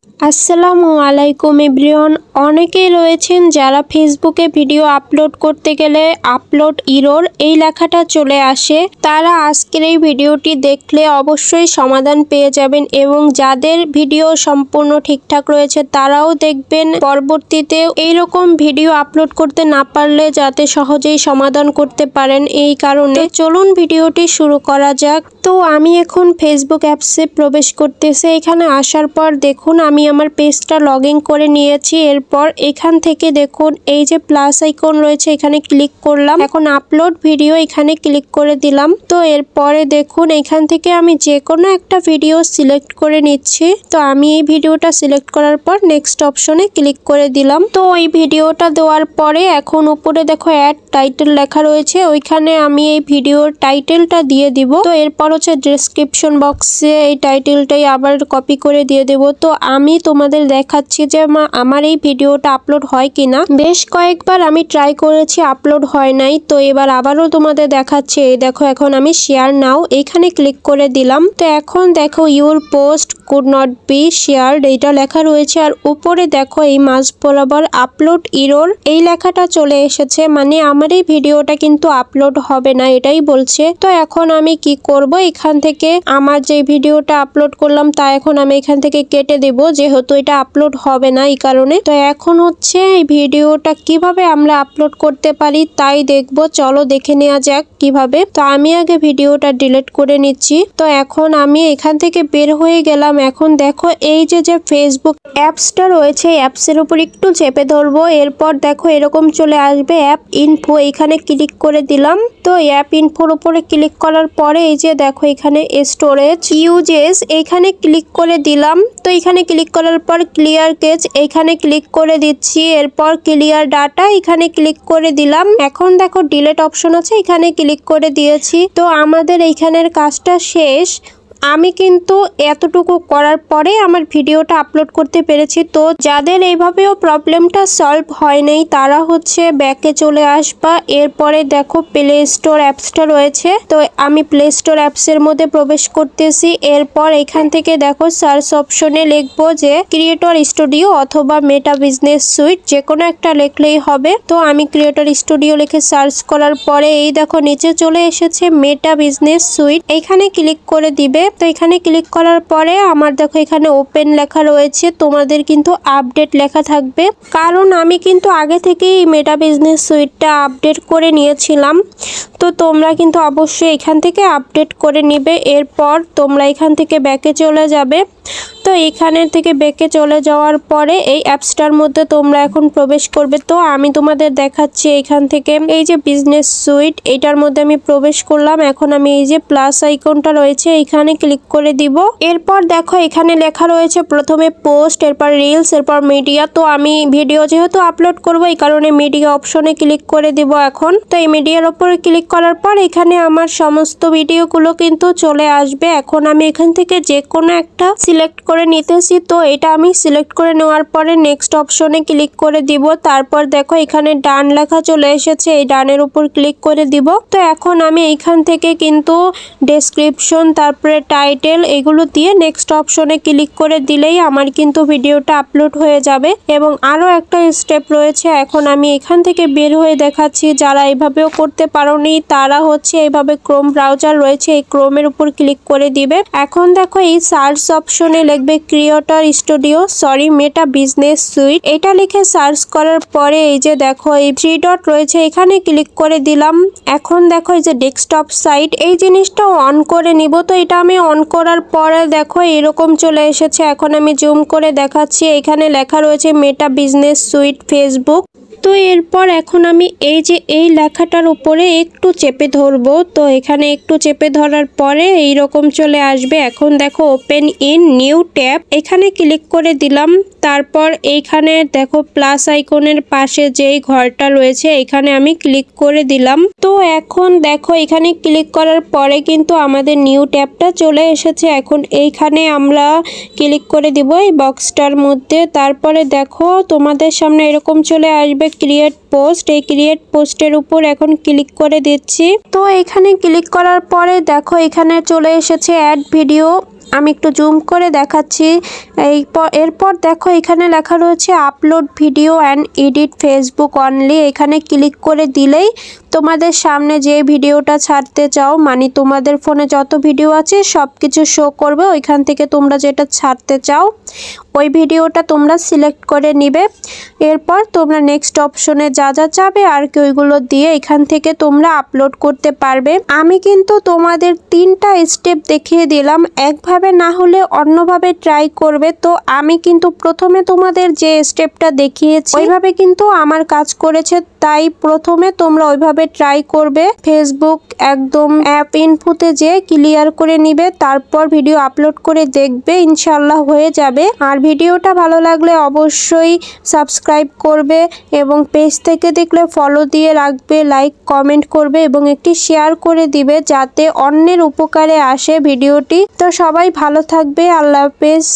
আসসালামু আলাইকুম এভরিওয়ান। অনেকেই রয়েছেন যারা ফেসবুকে ভিডিও আপলোড করতে গেলে আপলোড ইরর এই লেখাটা চলে আসে। তারা আজকের এই ভিডিওটি দেখলে অবশ্যই সমাধান পেয়ে যাবেন এবং যাদের ভিডিও সম্পূর্ণ ঠিকঠাক রয়েছে তারাও দেখবেন পরবর্তীতে এইরকম ভিডিও আপলোড করতে না পারলে যাতে সহজেই সমাধান করতে পারেন। এই কারণে চলুন ভিডিওটি শুরু করা যাক। তো আমি এখন ফেসবুক অ্যাপসে প্রবেশ করতেছি। এখানে আসার পর দেখুন আমি আমার পেজটা লগ ইন করে নিয়েছি। এরপর এখান থেকে দেখুন এই যে প্লাস আইকন রয়েছে এখানে ক্লিক করলাম। এখন আপলোড ভিডিও এখানে ক্লিক করে দিলাম। তো এরপরে দেখুন এখান থেকে আমি যে কোনো একটা ভিডিও সিলেক্ট করে নিচ্ছি। তো আমি এই ভিডিওটা সিলেক্ট করার পর নেক্সট অপশনে ক্লিক করে দিলাম। তো এই ভিডিওটা দেওয়ার পরে এখন উপরে দেখো অ্যাড টাইটেল লেখা রয়েছে, ওইখানে আমি এই ভিডিওর টাইটেলটা দিয়ে দিব। তো এরপর হচ্ছে ডেসক্রিপশন বক্সে এই টাইটেলটাই আবার কপি করে দিয়ে দেব। তো আমি তোমাদের দেখাচ্ছি যে আমার এই ভিডিওটা আপলোড হয় কিনা। বেশ কয়েকবার আমি ট্রাই করেছি, আপলোড হয় নাই। তো এবার আবারও তোমাদের দেখাচ্ছি। এই দেখো এখন আমি শেয়ার নাও এইখানে ক্লিক করে দিলাম। তো এখন দেখো your post could not be shared এইটা লেখা রয়েছে, আর উপরে দেখো এই মাঝ বরাবর আপলোড ইরর এই লেখাটা চলে এসেছে, মানে আমার এই ভিডিওটা কিন্তু আপলোড হবে না এটাই বলছে। তো এখন আমি কি করব, এখান থেকে আমার যে ভিডিওটা আপলোড করলাম তা এখন আমি এখান থেকে কেটে দেব, যেহেতু এটা আপলোড হবে না এই কারণে। তো এখন হচ্ছে এই ভিডিওটা কিভাবে আমরা আপলোড করতে পারি তাই দেখব। চলো দেখে নেওয়া যাক কিভাবে। তো আমি আগে ভিডিওটা ডিলিট করে নিচ্ছি। তো এখন আমি এখান থেকে বের হয়ে গেলাম। এখন দেখো এই যে ফেসবুক অ্যাপসটা রয়েছে অ্যাপসের উপর একটু চেপে ধরবো। এরপর দেখো এরকম চলে আসবে অ্যাপ ইনফো, এখানে ক্লিক করে দিলাম। তো অ্যাপ ইনফোর উপরে ক্লিক করার পরে এই যে দেখো এখানে স্টোরেজ ইউজেস এইখানে ক্লিক করে দিলাম। তো এখানে ক্লিক করার পর ক্লিয়ার কেচ এইখানে ক্লিক করে দিচ্ছি। এরপর ক্লিয়ার ডাটা এখানে ক্লিক করে দিলাম। এখন দেখো ডিলিট অপশন আছে এখানে ক্লিক করে দিয়েছি। তো আমাদের এইখানের কাজটা শেষ। আমি কিন্তু এতটুকু করার পরে আমার ভিডিওটা আপলোড করতে পেরেছি। তো যাদের এইভাবেও প্রবলেমটা সলভ হয় নাই তারা হচ্ছে ব্যাকে চলে আসবা। এরপরে দেখো প্লে স্টোর অ্যাপসটা রয়েছে, তো আমি প্লে স্টোর অ্যাপসের মধ্যে প্রবেশ করতেছি। এরপর এখান থেকে দেখো সার্চ অপশনে লিখবো যে ক্রিয়েটর স্টুডিও অথবা মেটা বিজনেস সুইট, যে কোনো একটা লিখলেই হবে। তো আমি ক্রিয়েটর স্টুডিও লিখে সার্চ করার পরে এই দেখো নিচে চলে এসেছে মেটা বিজনেস সুইট, এইখানে ক্লিক করে দিবে। তো এখানে ক্লিক করার পরে আমার দেখো এখানে ওপেন লেখা রয়েছে, তোমাদের কিন্তু আপডেট লেখা থাকবে, কারণ আমি কিন্তু আগে থেকেই মেটা বিজনেস সুইটটা আপডেট করে নিয়েছিলাম। তো তোমরা কিন্তু অবশ্যই এখান থেকে আপডেট করে নিবে। এরপর তোমরা এখান থেকে ব্যাকে চলে যাবে। তো এখানে থেকে ব্যাকে চলে যাওয়ার পরে এই অ্যাপসটার মধ্যে তোমরা এখন প্রবেশ করবে। তো আমি তোমাদের দেখাচ্ছি এখান থেকে এই যে বিজনেস সুইট এটার মধ্যে আমি প্রবেশ করলাম। এখন আমি এই যে প্লাস আইকনটা রয়েছে এখানে ক্লিক করে দিব। এরপর দেখো এখানে লেখা রয়েছে প্রথমে পোস্ট, এরপর রিলস, এরপর মিডিয়া। তো আমি ভিডিও যেহেতু আপলোড করবো এই কারণে মিডিয়া অপশনে ক্লিক করে দিব এখন। তো এই মিডিয়ার উপরে ক্লিক করার পর এখানে আমার সমস্ত ভিডিওগুলো কিন্তু চলে আসবে। এখন আমি এখান থেকে যে কোনো একটা সিলেক্ট করে নিতেছি। তো এটা আমি সিলেক্ট করে নেওয়ার পরে নেক্সট অপশনে ক্লিক করে দিব। তারপর দেখো এখানে ডান লেখা চলে এসেছে, এই ডানের উপর ক্লিক করে দিব। তো এখন আমি এইখান থেকে কিন্তু ডেসক্রিপশন তারপরে টাইটেল এগুলো দিয়ে নেক্সট অপশনে ক্লিক করে দিলেই আমার কিন্তু ভিডিওটা আপলোড হয়ে যাবে। এবং আরো একটা স্টেপ রয়েছে, এখন আমি এখান থেকে বের হয়ে দেখাচ্ছি। যারা এইভাবেও করতে পারোনি তারা হচ্ছে এইভাবে ক্রোম ব্রাউজার রয়েছে এই ক্রোমের উপর ক্লিক করে দিবে। এখন দেখো এই সার্চ অপশনে লিখবে ক্রিয়েটর স্টুডিও মেটা বিজনেস সুইট, এটা লিখে সার্চ করার পরে এই যে দেখো এই 3 ডট রয়েছে এখানে ক্লিক করে দিলাম। এখন দেখো এই যে ডেস্কটপ সাইট এই জিনিসটা অন করে নিব। তো এটা আমি অন করার পরে দেখো এরকম চলে এসেছে। এখন আমি জুম করে দেখাচ্ছি, এখানে লেখা রয়েছে মেটা বিজনেস সুইট ফেসবুক। তো এরপর এখন আমি এই যে এই লেখাটার উপরে একটু চেপে ধরবো। তো এখানে একটু চেপে ধরার পরে এইরকম চলে আসবে। এখন দেখো ওপেন ইন নিউ ট্যাব এখানে ক্লিক করে দিলাম। তারপর এইখানে দেখো প্লাস আইকনের পাশে যেই ঘরটা রয়েছে এখানে আমি ক্লিক করে দিলাম। তো এখন দেখো এখানে ক্লিক করার পরে কিন্তু আমাদের নিউ ট্যাবটা চলে এসেছে। এখন এইখানে আমরা ক্লিক করে দিব এই বক্সটার মধ্যে। তারপরে দেখো তোমাদের সামনে এরকম চলে আসবে ক্রিয়েট পোস্ট, এই ক্রিয়েট পোস্টের উপর এখন ক্লিক করে দিচ্ছি। তো এখানে ক্লিক করার পরে দেখো এখানে চলে এসেছে অ্যাড ভিডিও, আমি একটু জুম করে দেখাচ্ছি। এরপর দেখো এখানে লেখা রয়েছে upload video and edit Facebook only. এখানে ক্লিক করে দিলেই তোমাদের সামনে যে ভিডিওটা ছাড়তে চাও, মানে তোমাদের ফোনে যত ভিডিও আছে সব কিছু শো করবে। ওইখান থেকে তোমরা যেটা ছাড়তে চাও ওই ভিডিওটা তোমরা সিলেক্ট করে নিবে। এরপর তোমরা নেক্সট অপশনে যা যা চাবে আর কি ওইগুলো দিয়ে এখান থেকে তোমরা আপলোড করতে পারবে। আমি কিন্তু তোমাদের 3টা স্টেপ দেখিয়ে দিলাম, একভাবে না হলে অন্যভাবে ট্রাই করবে। তো আমি কিন্তু প্রথমে তোমাদের যে স্টেপটা দেখিয়েছি ওইভাবে কিন্তু আমার কাজ করেছে, তাই প্রথমে তোমরা ওইভাবে ট্রাই করবে। ফেসবুক একদম অ্যাপ ইনফোতে যে ক্লিয়ার করে নিবে, তারপর ভিডিও আপলোড করে দেখবে, ইনশাল্লাহ হয়ে যাবে। আর ভিডিওটা ভালো লাগলে অবশ্যই সাবস্ক্রাইব করবে এবং পেজ থেকে দেখলে ফলো দিয়ে রাখবে, লাইক কমেন্ট করবে এবং একটি শেয়ার করে দিবে যাতে অন্যের উপকারে আসে ভিডিওটি। তো সবাই ভালো থাকবে, আল্লাহ হাফেজ।